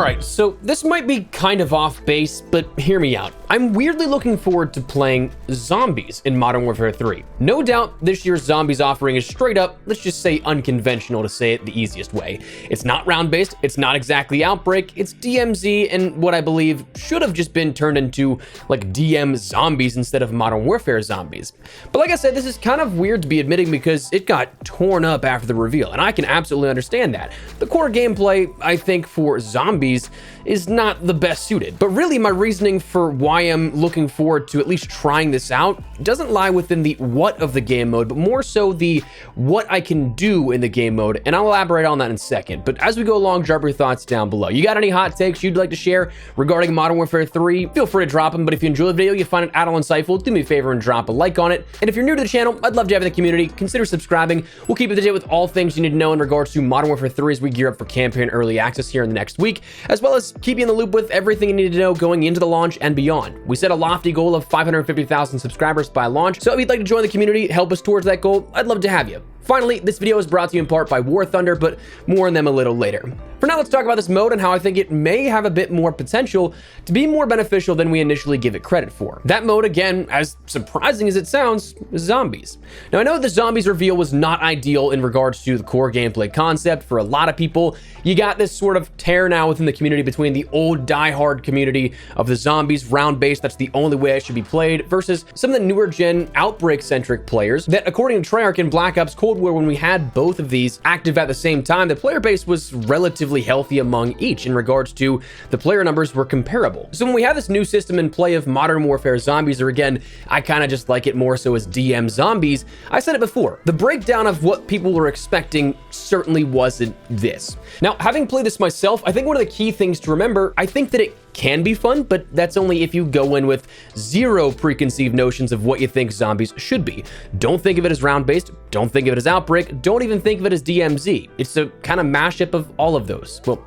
Alright, so this might be kind of off base, but hear me out. I'm weirdly looking forward to playing zombies in Modern Warfare 3. No doubt this year's zombies offering is straight up, let's just say unconventional to say it the easiest way. It's not round-based, it's not exactly Outbreak, it's DMZ and what I believe should have just been turned into like DM zombies instead of Modern Warfare zombies. But like I said, this is kind of weird to be admitting because it got torn up after the reveal, and I can absolutely understand that. The core gameplay, I think, for zombies is not the best suited. But really, my reasoning for why I'm looking forward to at least trying this out doesn't lie within the what of the game mode, but more so the what I can do in the game mode, and I'll elaborate on that in a second. But as we go along, drop your thoughts down below. You got any hot takes you'd like to share regarding Modern Warfare 3? Feel free to drop them, but if you enjoy the video, you find it at all insightful, do me a favor and drop a like on it. And if you're new to the channel, I'd love to have you in the community. Consider subscribing. We'll keep you up to date with all things you need to know in regards to Modern Warfare 3 as we gear up for campaign early access here in the next week, as well as keep you in the loop with everything you need to know going into the launch and beyond. We set a lofty goal of 550,000 subscribers by launch, so if you'd like to join the community, help us towards that goal, I'd love to have you. Finally, this video is brought to you in part by War Thunder, but more on them a little later. For now, let's talk about this mode and how I think it may have a bit more potential to be more beneficial than we initially give it credit for. That mode, again, as surprising as it sounds, is zombies. Now, I know the zombies reveal was not ideal in regards to the core gameplay concept. For a lot of people, you got this sort of tear now within the community between the old diehard community of the zombies round-based, that's the only way it should be played, versus some of the newer gen Outbreak-centric players that, according to Treyarch in Black Ops Cold War, when we had both of these active at the same time, the player base was relatively healthy among each in regards to the player numbers were comparable. So when we have this new system in play of Modern Warfare zombies, or again, I kind of just like it more so as DM zombies, I said it before, the breakdown of what people were expecting certainly wasn't this. Now, having played this myself, I think one of the key things to remember, I think that it can be fun, but that's only if you go in with zero preconceived notions of what you think zombies should be. Don't think of it as round-based, don't think of it as Outbreak, don't even think of it as DMZ. It's a kind of mashup of all of those. Well,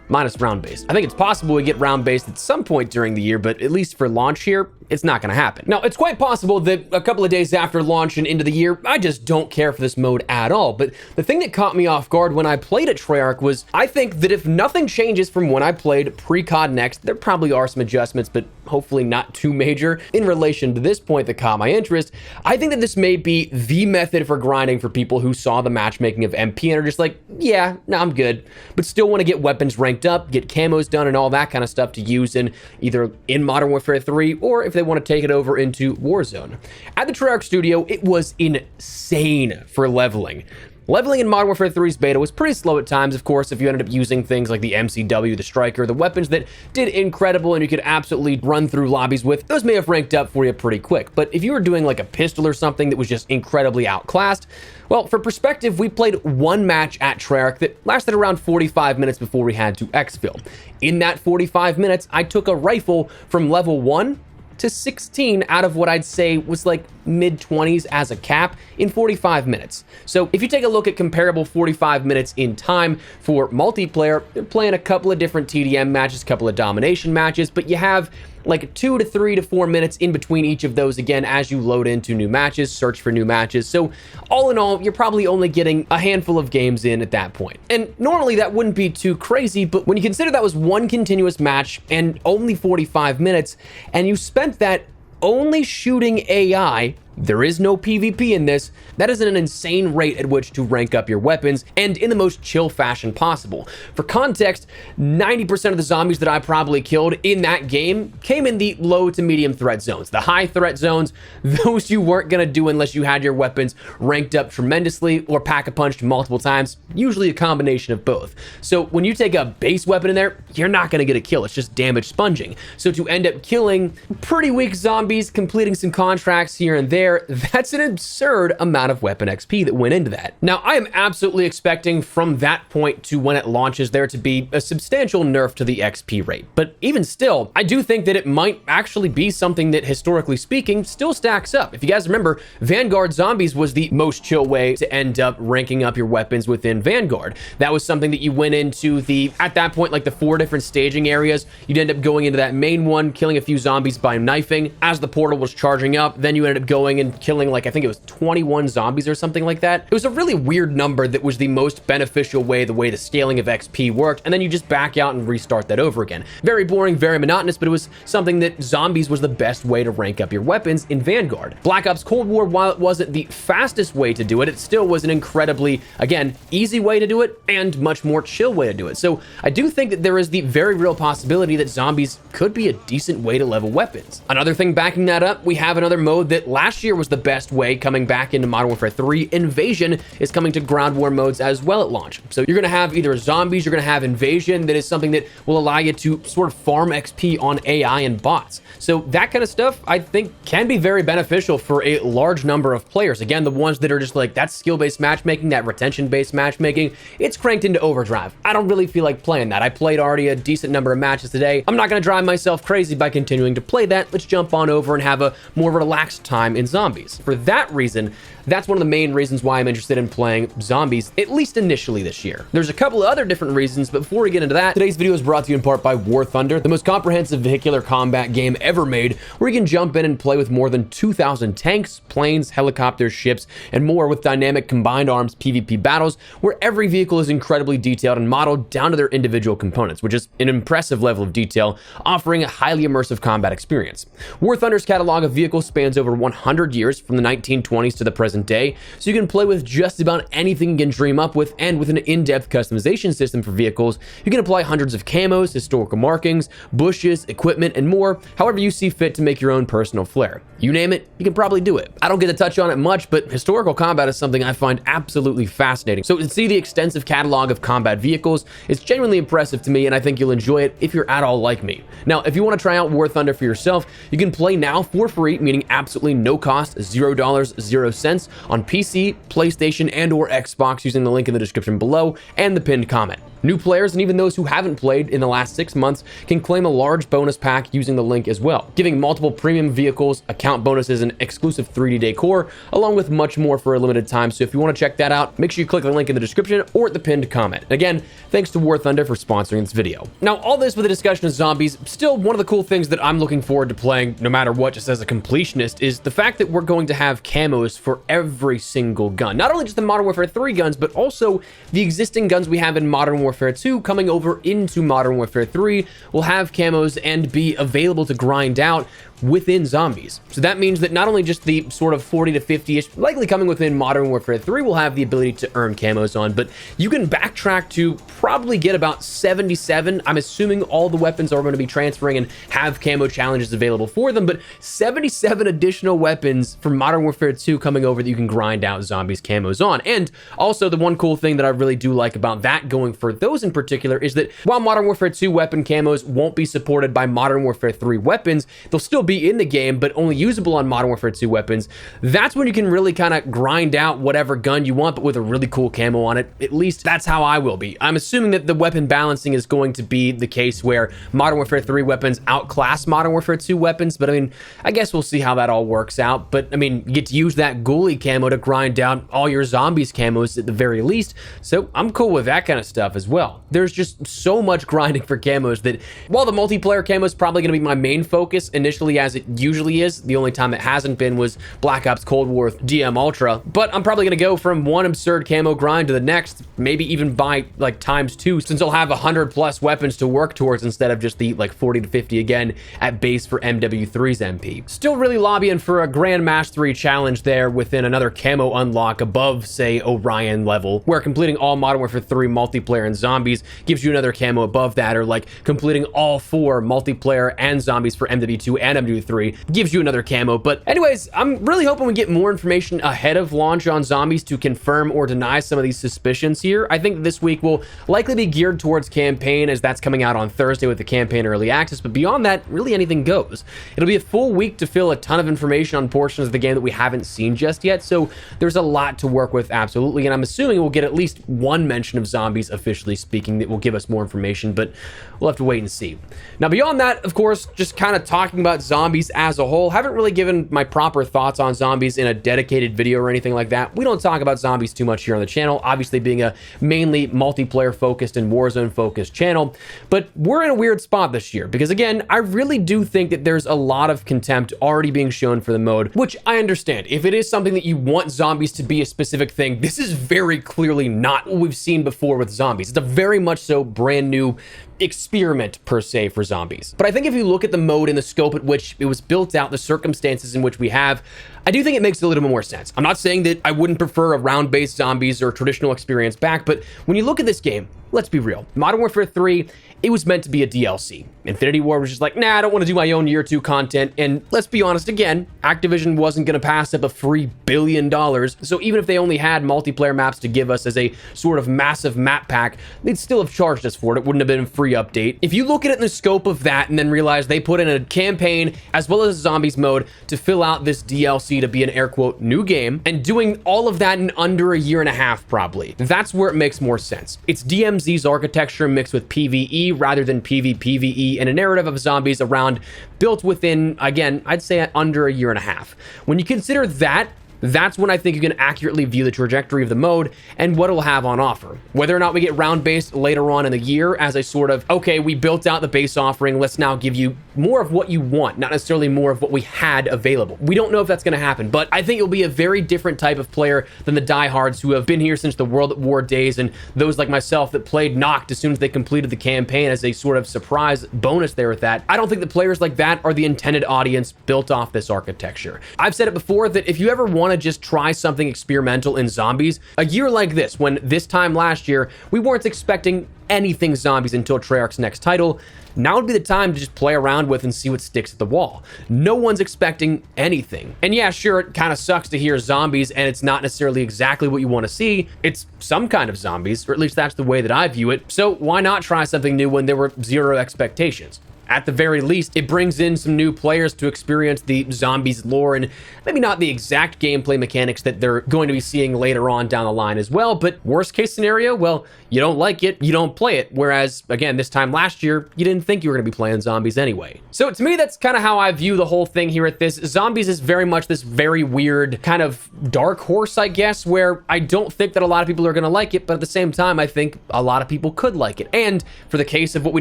minus round-based. I think it's possible we get round-based at some point during the year, but at least for launch here, it's not going to happen. Now, it's quite possible that a couple of days after launch and into the year, I just don't care for this mode at all. But the thing that caught me off guard when I played at Treyarch was, I think that if nothing changes from when I played pre-COD Next, there probably are some adjustments, but hopefully not too major in relation to this point that caught my interest. I think that this may be the method for grinding for people who saw the matchmaking of MP and are just like, yeah, no, I'm good, but still want to get weapons ranked up, get camos done and all that kind of stuff to use in either in Modern Warfare 3 or if they want to take it over into Warzone. At the Treyarch studio, it was insane for leveling. Leveling in Modern Warfare 3's beta was pretty slow at times, of course, if you ended up using things like the MCW, the Striker, the weapons that did incredible and you could absolutely run through lobbies with, those may have ranked up for you pretty quick. But if you were doing like a pistol or something that was just incredibly outclassed, well, for perspective, we played one match at Treyarch that lasted around 45 minutes before we had to exfil. In that 45 minutes, I took a rifle from level 1 to 16 out of what I'd say was like mid-20s as a cap in 45 minutes. So if you take a look at comparable 45 minutes in time for multiplayer, they're playing a couple of different TDM matches, a couple of domination matches, but you have like 2 to 3 to 4 minutes in between each of those again as you load into new matches, search for new matches. So all in all, you're probably only getting a handful of games in at that point. And normally that wouldn't be too crazy, but when you consider that was one continuous match and only 45 minutes, and you spent that only shooting AI, there is no PvP in this, that is an insane rate at which to rank up your weapons, and in the most chill fashion possible. For context, 90% of the zombies that I probably killed in that game came in the low to medium threat zones. The high threat zones, those you weren't gonna do unless you had your weapons ranked up tremendously or pack-a-punched multiple times, usually a combination of both. So when you take a base weapon in there, you're not gonna get a kill, it's just damage sponging. So to end up killing pretty weak zombies, completing some contracts here and there, that's an absurd amount of weapon XP that went into that. Now, I am absolutely expecting from that point to when it launches there to be a substantial nerf to the XP rate. But even still, I do think that it might actually be something that, historically speaking, still stacks up. If you guys remember, Vanguard Zombies was the most chill way to end up ranking up your weapons within Vanguard. That was something that you went into the, at that point, like the 4 different staging areas. You'd end up going into that main one, killing a few zombies by knifing. As the portal was charging up, then you ended up going going and killing, like, I think it was 21 zombies or something like that. It was a really weird number that was the most beneficial way, the way the scaling of XP worked, and then you just back out and restart that over again. Very boring, very monotonous, but it was something that zombies was the best way to rank up your weapons in Vanguard. Black Ops Cold War, while it wasn't the fastest way to do it, it still was an incredibly, again, easy way to do it and much more chill way to do it. So I do think that there is the very real possibility that zombies could be a decent way to level weapons. Another thing backing that up, we have another mode that last year was the best way coming back into Modern Warfare 3. Invasion is coming to ground war modes as well at launch. So you're going to have either zombies, you're going to have invasion. That is something that will allow you to sort of farm XP on AI and bots. So that kind of stuff, I think, can be very beneficial for a large number of players. Again, the ones that are just like, that's skill-based matchmaking, that retention-based matchmaking, it's cranked into overdrive. I don't really feel like playing that. I played already a decent number of matches today. I'm not going to drive myself crazy by continuing to play that. Let's jump on over and have a more relaxed time in zombies. For that reason, that's one of the main reasons why I'm interested in playing zombies, at least initially this year. There's a couple of other different reasons, but before we get into that, today's video is brought to you in part by War Thunder, the most comprehensive vehicular combat game ever made, where you can jump in and play with more than 2,000 tanks, planes, helicopters, ships, and more with dynamic combined arms PvP battles, where every vehicle is incredibly detailed and modeled down to their individual components, which is an impressive level of detail, offering a highly immersive combat experience. War Thunder's catalog of vehicles spans over 100 years, from the 1920s to the present day, so you can play with just about anything you can dream up with, and with an in-depth customization system for vehicles, you can apply hundreds of camos, historical markings, bushes, equipment, and more, however you see fit to make your own personal flair. You name it, you can probably do it. I don't get to touch on it much, but historical combat is something I find absolutely fascinating. So to see the extensive catalog of combat vehicles, it's genuinely impressive to me, and I think you'll enjoy it if you're at all like me. Now, if you want to try out War Thunder for yourself, you can play now for free, meaning absolutely no cost, $0, 0 cents, on PC, PlayStation, and/or Xbox using the link in the description below and the pinned comment. New players and even those who haven't played in the last 6 months can claim a large bonus pack using the link as well, giving multiple premium vehicles, account bonuses, and exclusive 3D decor, along with much more for a limited time. So if you want to check that out, make sure you click the link in the description or at the pinned comment. Again, thanks to War Thunder for sponsoring this video. Now, all this with a discussion of zombies, still one of the cool things that I'm looking forward to playing, no matter what, just as a completionist, is the fact that we're going to have camos for every single gun. Not only just the Modern Warfare 3 guns, but also the existing guns we have in Modern Warfare 2 coming over into Modern Warfare 3 will have camos and be available to grind out within zombies. So that means that not only just the sort of 40 to 50-ish, likely coming within Modern Warfare 3, will have the ability to earn camos on, but you can backtrack to probably get about 77. I'm assuming all the weapons are going to be transferring and have camo challenges available for them, but 77 additional weapons from Modern Warfare 2 coming over that you can grind out zombies camos on. And also the one cool thing that I really do like about that going for those in particular is that while Modern Warfare 2 weapon camos won't be supported by Modern Warfare 3 weapons, they'll still be in the game, but only usable on Modern Warfare 2 weapons. That's when you can really kind of grind out whatever gun you want, but with a really cool camo on it. At least that's how I will be. I'm assuming that the weapon balancing is going to be the case where Modern Warfare 3 weapons outclass Modern Warfare 2 weapons, but I mean, I guess we'll see how that all works out. But I mean, you get to use that ghoulie camo to grind out all your zombies camos at the very least, so I'm cool with that kind of stuff as well. There's just so much grinding for camos that while the multiplayer camo is probably going to be my main focus initially, as it usually is, the only time it hasn't been was Black Ops Cold War with DM Ultra, but I'm probably going to go from one absurd camo grind to the next, maybe even by like ×2, since I'll have 100+ weapons to work towards instead of just the like 40 to 50 again at base for MW3's MP. Still really lobbying for a Grand Mastery challenge there within another camo unlock above, say, Orion level, where completing all Modern Warfare 3 multiplayer and zombies gives you another camo above that, or like completing all 4 multiplayer and zombies for MW2 and MW3 gives you another camo. But anyways, I'm really hoping we get more information ahead of launch on zombies to confirm or deny some of these suspicions here. I think this week will likely be geared towards campaign, as that's coming out on Thursday with the campaign early access, but beyond that, really anything goes. It'll be a full week to fill a ton of information on portions of the game that we haven't seen just yet, so there's a lot to work with, absolutely, and I'm assuming we'll get at least one mention of zombies officially speaking that will give us more information, but we'll have to wait and see. Now beyond that, of course, just kind of talking about zombies zombies as a whole. Haven't really given my proper thoughts on zombies in a dedicated video or anything like that. We don't talk about zombies too much here on the channel, obviously being a mainly multiplayer focused and Warzone focused channel. But we're in a weird spot this year because, again, I really do think that there's a lot of contempt already being shown for the mode, which I understand. If it is something that you want zombies to be a specific thing, this is very clearly not what we've seen before with zombies. It's a very much so brand new experiment per se for zombies. But I think if you look at the mode and the scope at which it was built out, the circumstances in which we have, I do think it makes a little bit more sense. I'm not saying that I wouldn't prefer a round-based zombies or traditional experience back, but when you look at this game, let's be real. Modern Warfare 3, it was meant to be a DLC. Infinity Ward was just like, nah, I don't want to do my own year 2 content. And let's be honest, again, Activision wasn't going to pass up a free $1 billion. So even if they only had multiplayer maps to give us as a sort of massive map pack, they'd still have charged us for it. It wouldn't have been a free update. If you look at it in the scope of that and then realize they put in a campaign as well as a zombies mode to fill out this DLC to be an air quote new game, and doing all of that in under a year and a half probably, that's where it makes more sense. It's DMZ's architecture mixed with PvE rather than PvPvE, and a narrative of zombies around built within, again, I'd say under a year and a half. When you consider that, that's when I think you can accurately view the trajectory of the mode and what it'll have on offer. Whether or not we get round-based later on in the year as a sort of, okay, we built out the base offering, let's now give you more of what you want, not necessarily more of what we had available. We don't know if that's going to happen, but I think it'll be a very different type of player than the diehards who have been here since the World at War days, and those like myself that played Noct as soon as they completed the campaign as a sort of surprise bonus there with that. I don't think that players like that are the intended audience built off this architecture. I've said it before that if you ever want to just try something experimental in zombies, a year like this, when this time last year, we weren't expecting anything zombies until Treyarch's next title, now would be the time to just play around with and see what sticks at the wall. No one's expecting anything. And yeah, sure, it kind of sucks to hear zombies and it's not necessarily exactly what you want to see. It's some kind of zombies, or at least that's the way that I view it. So why not try something new when there were zero expectations? At the very least, it brings in some new players to experience the zombies lore and maybe not the exact gameplay mechanics that they're going to be seeing later on down the line as well. But worst case scenario, well, you don't like it, you don't play it. Whereas, again, this time last year, you didn't think you were going to be playing zombies anyway. So to me, that's kind of how I view the whole thing here at this. Zombies is very much this very weird kind of dark horse, I guess, where I don't think that a lot of people are going to like it, but at the same time, I think a lot of people could like it. And for the case of what we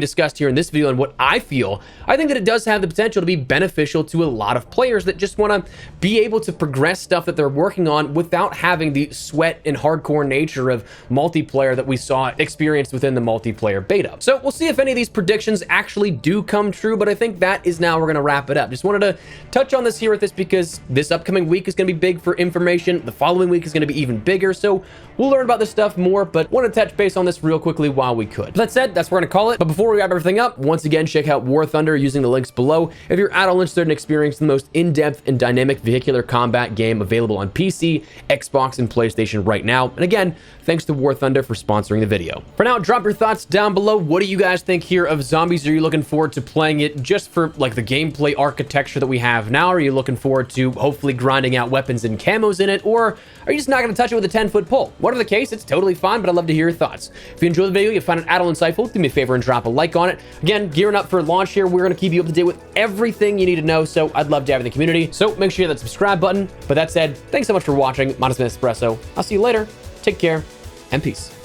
discussed here in this video and what I feel, I think that it does have the potential to be beneficial to a lot of players that just want to be able to progress stuff that they're working on without having the sweat and hardcore nature of multiplayer that we saw experienced within the multiplayer beta. So we'll see if any of these predictions actually do come true, but I think that is now we're going to wrap it up. Just wanted to touch on this here with this because this upcoming week is going to be big for information. The following week is going to be even bigger, so we'll learn about this stuff more, but wanted to touch base on this real quickly while we could. That said, that's what we're going to call it. But before we wrap everything up, once again, check out War Thunder using the links below if you're at all interested in experiencing the most in-depth and dynamic vehicular combat game available on PC, Xbox, and PlayStation right now. And again, thanks to War Thunder for sponsoring the video. For now, drop your thoughts down below. What do you guys think here of zombies? Are you looking forward to playing it just for like the gameplay architecture that we have now? Are you looking forward to hopefully grinding out weapons and camos in it? Or are you just not going to touch it with a 10-foot pole? Whatever the case, it's totally fine, but I'd love to hear your thoughts. If you enjoyed the video, you find it at all insightful, do me a favor and drop a like on it. Again, gearing up for launch here, we're going to keep you up to date with everything you need to know, so I'd love to have you in the community. So make sure you hit that subscribe button. But that said, thanks so much for watching. Modest Espresso. I'll see you later. Take care and peace.